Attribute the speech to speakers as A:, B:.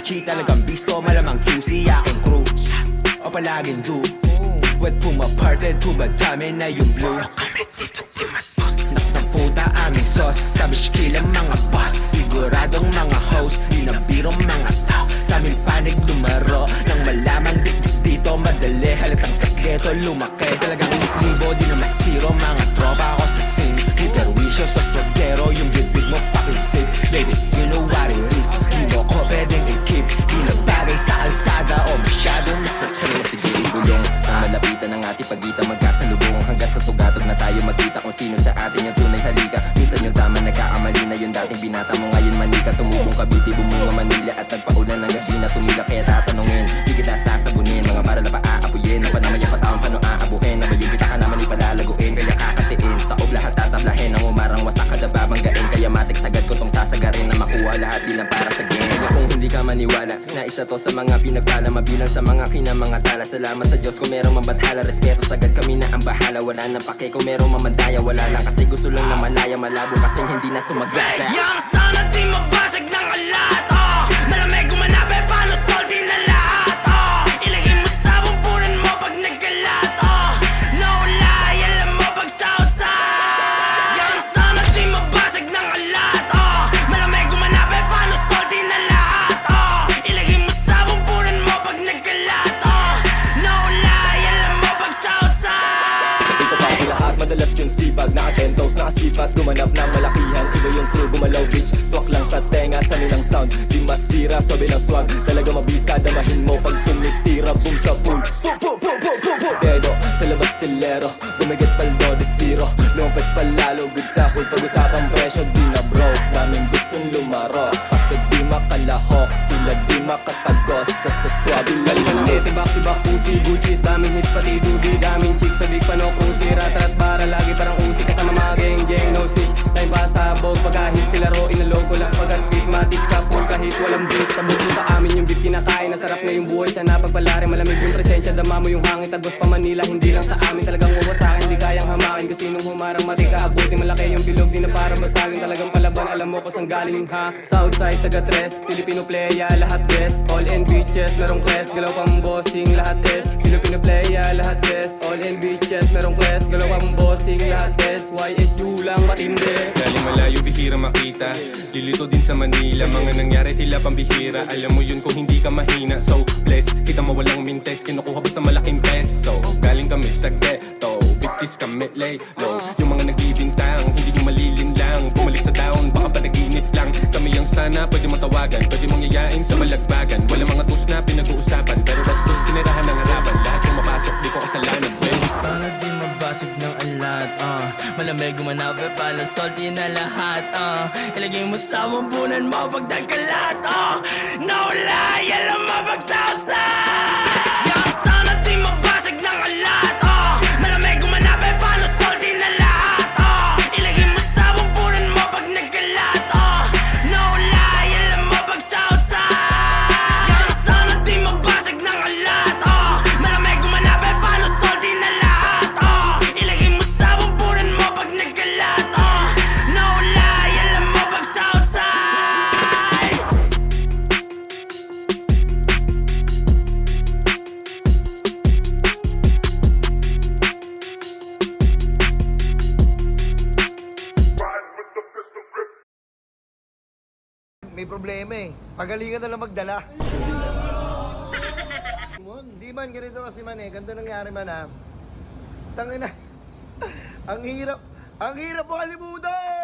A: Gucci talagang bisto, malamang QC aking crew. O palaging do wet pumaparted, tumadami na yung blue. Nak ng puta aming sauce, sabi shkill ang mga boss. Siguradong mga host, di na birong mga tao. Sa aming panig lumaro, nang malaman dito madali. Halatang sakreto lumaki, talagang libo, di na masiro. Mga tropa ko sa scene, di perwisyo sa sodero. Yung bibig mo pakinsip, baby, you know what it is. Di mo ko pwedeng i-keep, di na bagay sa kalsada o masyadong nasa trail.
B: Sige, ibulong ang malapitan ng ating pagitan, magkasalubong hanggang sa tugatog na tayo magkita kung sino sa atin yung tunay halika. Minsan yung tama nagkakamali na yung dating binata mo, ngayon manika. Tumubong kabiti, bumunga Manila at nagpaulan ng gasina. Tumila kaya tatanungin, di kita sasabunin. Mga para na paaapuyin, na panamay ang pataong paano aabuhin. Na yung kita ka naman ipalalaguin, kaya kakatiin. Taob lahat tatablahin, ang umarang wasak kada babanggain. Kaya matik sagad ko tong sasagarin, na makuha lahat di lang para sa game. Kaya kung hindi ka maniwala, na isa to sa mga pinagpala, mabilang sa mga kinamanga tala. Salamat sa Diyos kung merong mabathala, respeto sagad kami na ang bahala. Wala nang pake kung merong mamandaya, wala lang kasi gusto lang na malaya. Malabo kasing hindi na sumagasa.
C: Youngsta na di mabasag ng alat, malamig gumanabe, paano salty na lahat, ilagay mo sa bumbunan mo pag nagkalat, no lie, alam mo pag sausa. Youngsta na di mabasag ng alat, malamig gumanabe, paano salty na lahat, ilagay mo sa bumbunan mo pag nagkalat, no lie, alam mo pag sausa.
B: Dito pa sa lahat, madalas yung sibag, naka-tentos, nakasipat, gumanap ng malakihan. Iba yung crew, gumalaw bitch, swak lang sa tenga, samin ang sound, di masira, sobe ng swag. Talaga mabisa, damahin mo pag tumitira, boom sa pool. Dedo, sa labas silero, gumigat paldo, di zero. Lumpet palalo, good sa pool, pag-usapang presyo, di na broke. Daming gustong lumaro, kasi di makalahok, sila di makatagos, sa swabe lalimit.
D: Tibak-tibak, pusi, Gucci, daming hits, pati dubi, daming chicks, sabik pa no cruise, rat-rat bara, lagi parang usi, kasama mga geng-geng, no snitch. Time pa sabog, pagkahit silaro, inalog ko lang pag-astigmatic sa pool, kahit walang beat. Sabog mo sa amin yung beat kinakain, nasarap na yung buhay, sana pagpalari, malamig yung presensya, dama mo yung hangin, tagos pa Manila, hindi lang sa amin, talagang uwasakin, hindi kayang hamakin, kung sinong humarang matika, abuti malaki yung bilog, di na para basagin, talagang palaban, alam mo kung saan galing yung ha. Southside, taga-tres, Filipino playa, lahat best, all in beaches, merong class, galaw pang bossing, lahat test, Filipino playa, lahat best, all in beaches, merong class, galaw pang bossing, lahat test, YSU lang matindi.
E: Galing malayo, bihira makita. Lilito din sa Manila, mga nangyari tila pambihira. Alam mo yun kung hindi ka mahina. So blessed, kita mo walang mintes, kinukuha basta malaking peso. Galing kami sa ghetto, bitches kami lay low. Yung mga nagbibintang, hindi nyo malilinlang. Bumalik sa down, baka pa naginit lang. Kami yung sana, pwede mo tawagan, pwede mong yayain sa malagbagan. Wala mga tus na pinag-uusapan, pero bastos tinirahan ng harapan. Lahat yung mapasok, di ko kasalanan.
C: Sana di mabasag ng alat, malamig gumanabe, paano salty na lahat, ilagay mo sa bumbunan mo pag nagkalat, no lie, alam mo pag southside. Youngsta na di mabasag ng alat, malamig gumanabe, paano salty na lahat, ilagay mo sa bumbunan mo pag nagkalat, no lie, alam mo pag southside. Youngsta na di mabasag ng alat, malamig gumanabe, paano salty na lahat, ilagay mo sa bumbunan mo pag nagkalat, no lie, alam mo pag southside.
F: May problema eh. Pagalingan na lang magdala. Hindi man, ganito kasi man eh. Ganito nangyari man ah. Tangina. Ang hirap makalimutan!